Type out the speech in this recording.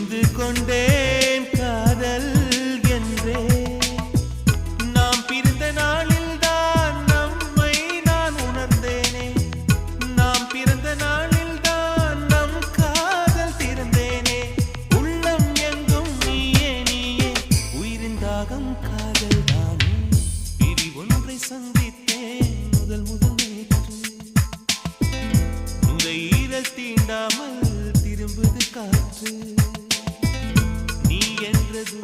புரிந்து கொண்டேன் காதல் என்றே நாம் பிறந்த நாளில் தான் நம்மை நான் உணர்ந்தேனே நாம் பிறந்த நாளில் தான் நம் காதல் திறந்தேனே உள்ளம் எங்கும் நீயே நீயே உயிரின் தாகம் காதல் தானே பிரிவொன்றை சந்தித்தேன் முதல் நேற்று நுரையீரல் தீண்டாமல் திரும்புது காற்று நீ என்றது